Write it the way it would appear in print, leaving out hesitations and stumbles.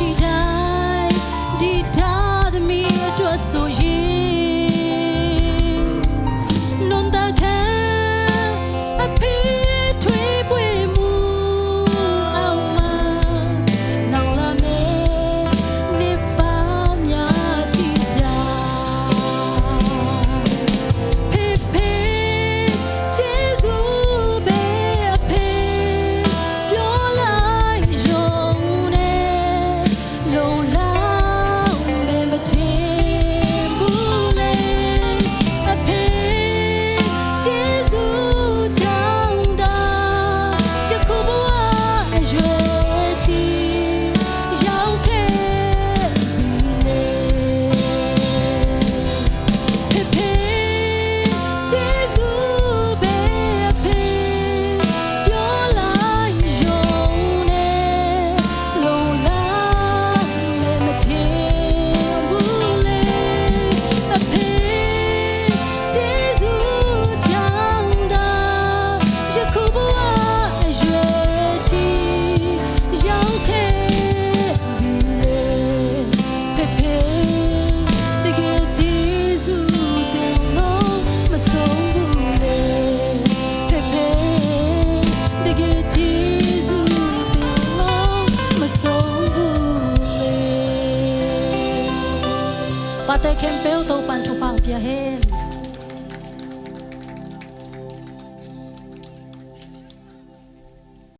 ရှိတိုင်းဒီသားသမီးအတွက်ဆိုရင်နွန်တခံအဖေထွေးပွေမှုအောင်မနောင်လာမယ်နေပါများကြည့်တာဖေဖေကျေးဇူးပဲအဖေပြောလိုက်ရုံနဲ့လုံလောက်မယ်မထင်ဘူးလေအဖေကျေးဇူးကြောင့်သာယခုဘဝအရွယ်ကြီးရောက်ခဲ့ပြီလေဖေဖေကျေးဇူးပဲအဖေပြောလိုက်ရုံနဲ့လုံလောက်မယ်မထင်ဘူးလေအဖေကျေးဇူးကြောင့်သာယခုဘဝအရွယ်ကြီးရောက်ခဲ့ပြီလေဖေဖေတကယ်ကျေးဇူးတင်လို့မဆုံးဘူးလေဖေဖေတကယ်ကျေးဇူးတင်လို့မဆုံးဘူးလေပါတဲ့ခင်ပေတော့ပန်ချူဖောက်ပြဟဲ